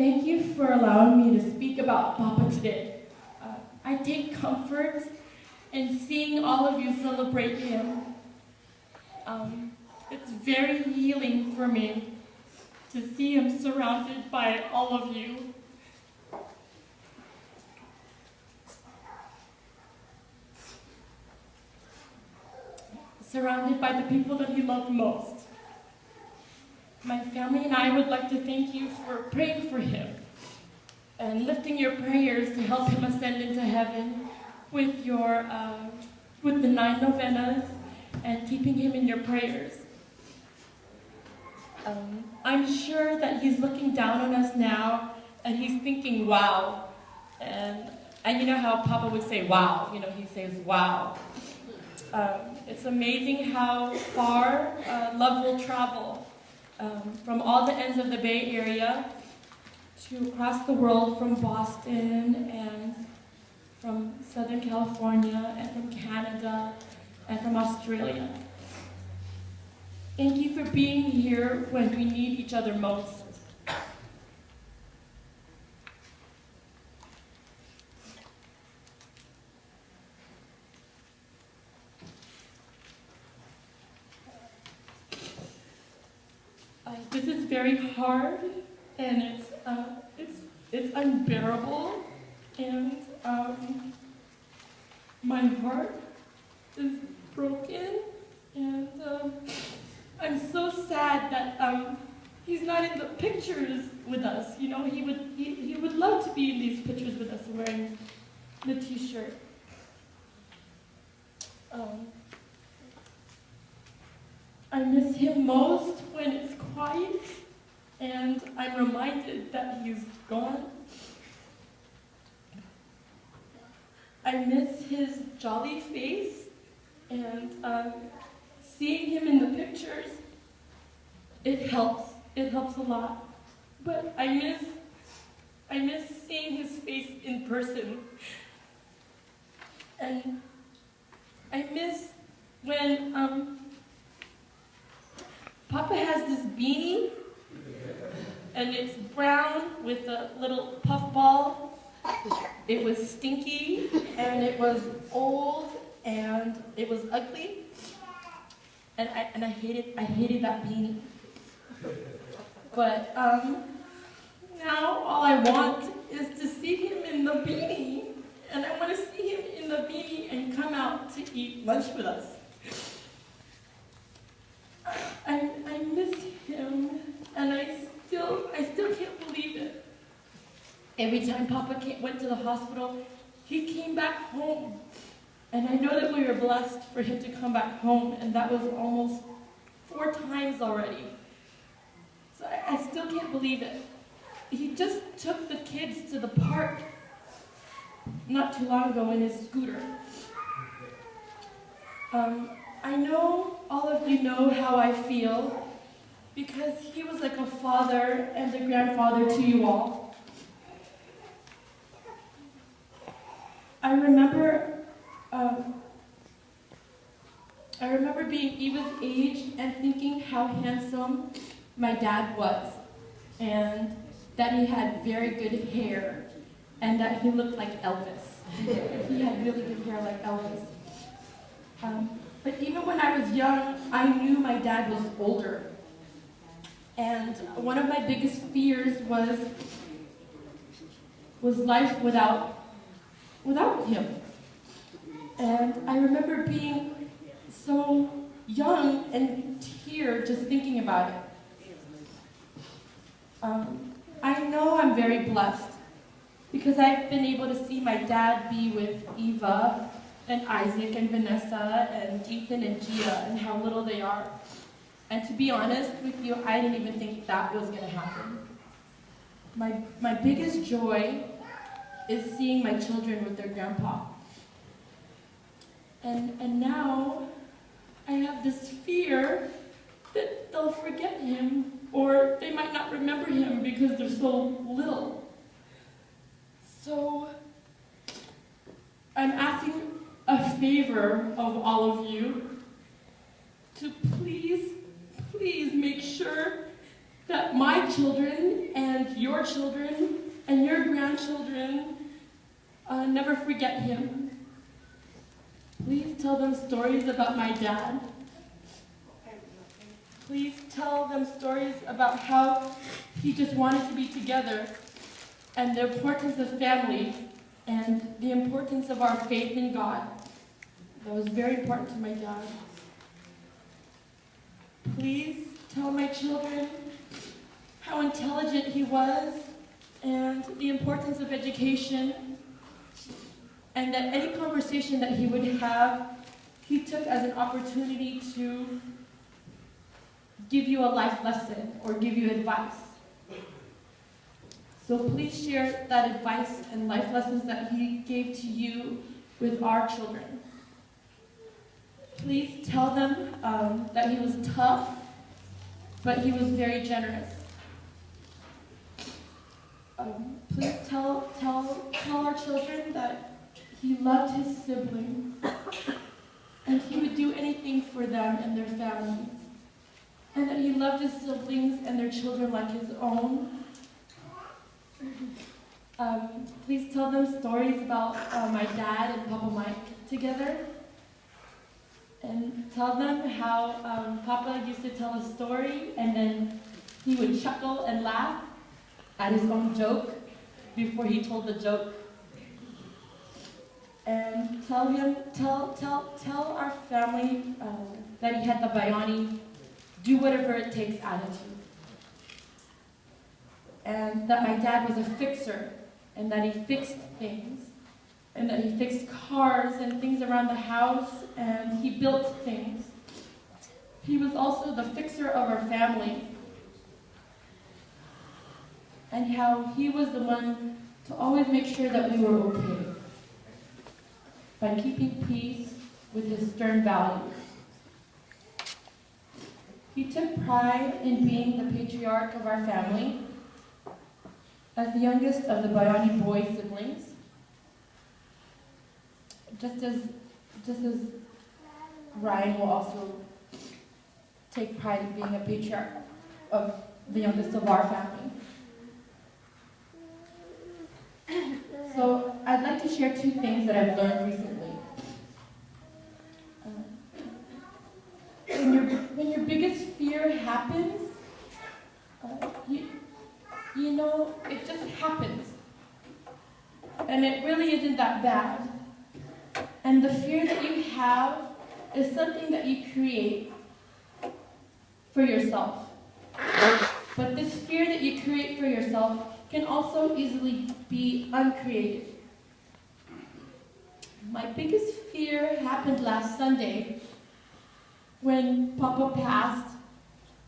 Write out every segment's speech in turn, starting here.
Thank you for allowing me to speak about Papa today. I take comfort in seeing all of you celebrate him. It's very healing for me to see him surrounded by all of you. Surrounded by the people that he loved most. My family and I would like to thank you for praying for him and lifting your prayers to help him ascend into heaven with with the 9 novenas and keeping him in your prayers. I'm sure that he's looking down on us now and he's thinking, wow. And you know how Papa would say, wow. You know, he says, wow. It's amazing how far love will travel from all the ends of the Bay Area to across the world, from Boston and from Southern California and from Canada and from Australia. Thank you for being here when we need each other most. This is very hard, and it's unbearable, and my heart is broken, and I'm so sad that he's not in the pictures with us. You know, he would love to be in these pictures with us wearing the t-shirt. I miss him most when it's quiet and I'm reminded that he's gone. I miss his jolly face and seeing him in the pictures, it helps a lot. But I miss seeing his face in person. And I miss when Papa has this beanie, and it's brown with a little puff ball. It was stinky, and it was old, and it was ugly, and I hated that beanie. But now all I want is to see him in the beanie, and I want to see him in the beanie and come out to eat lunch with us. I miss him, and I still can't believe it. Every time Papa went to the hospital, he came back home. And I know that we were blessed for him to come back home, and that was almost 4 times already. So I still can't believe it. He just took the kids to the park not too long ago in his scooter. I know all of you know how I feel because he was like a father and a grandfather to you all. I remember being Eva's age and thinking how handsome my dad was, and that he had very good hair, and that he looked like Elvis. He had really good hair like Elvis. But even when I was young, I knew my dad was older. And one of my biggest fears was life without him. And I remember being so young and tear just thinking about it. I know I'm very blessed because I've been able to see my dad be with Eva and Isaac and Vanessa and Ethan and Gia and how little they are. And to be honest with you, I didn't even think that was going to happen. My biggest joy is seeing my children with their grandpa. And now I have this fear that they'll forget him, or they might not remember him because they're so little. So I'm asking a favor of all of you to please make sure that my children and your grandchildren never forget him. Please tell them stories about my dad. Please tell them stories about how he just wanted to be together, and the importance of family, and the importance of our faith in God. That was very important to my dad. Please tell my children how intelligent he was, and the importance of education, and that any conversation that he would have, he took as an opportunity to give you a life lesson or give you advice. So please share that advice and life lessons that he gave to you with our children. Please tell them that he was tough, but he was very generous. Please tell our children that he loved his siblings, and he would do anything for them and their families, and that he loved his siblings and their children like his own. Please tell them stories about my dad and Papa Mike together, and tell them how Papa used to tell a story and then he would chuckle and laugh at his own joke before he told the joke. And tell our family that he had the Bayani, do whatever it takes attitude. And that my dad was a fixer, and that he fixed things, and that he fixed cars and things around the house, and he built things. He was also the fixer of our family, and how he was the one to always make sure that we were okay by keeping peace with his stern values. He took pride in being the patriarch of our family, as the youngest of the Bayani boy siblings, just as Ryan will also take pride in being a patriarch of the youngest of our family. So I'd like to share two things that I've learned recently. When your biggest fear happens, you know, it just happens. And it really isn't that bad. And the fear that you have is something that you create for yourself. But this fear that you create for yourself can also easily be uncreated. My biggest fear happened last Sunday when Papa passed,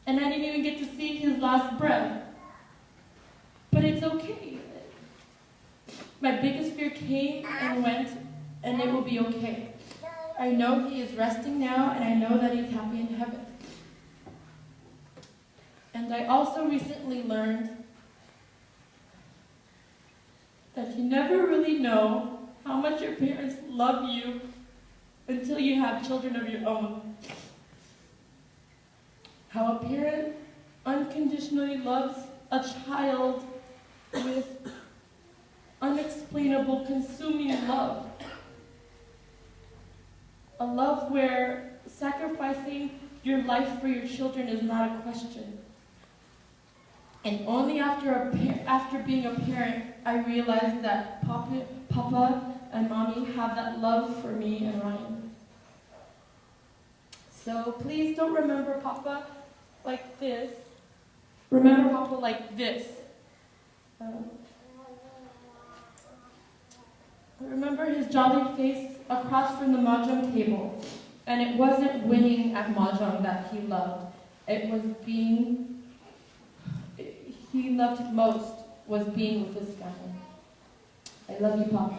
and I didn't even get to see his last breath. But it's okay. My biggest fear came and went, and it will be okay. I know he is resting now, and I know that he's happy in heaven. And I also recently learned that you never really know how much your parents love you until you have children of your own. How a parent unconditionally loves a child with unexplainable, consuming love. A love where sacrificing your life for your children is not a question. And only after being a parent, I realized that Papa and Mommy have that love for me and Ryan. So please don't remember Papa like this. Remember Papa like this. Remember his jolly face across from the mahjong table. And it wasn't winning at mahjong that he loved. It was he loved most was being with his family. I love you, Papa.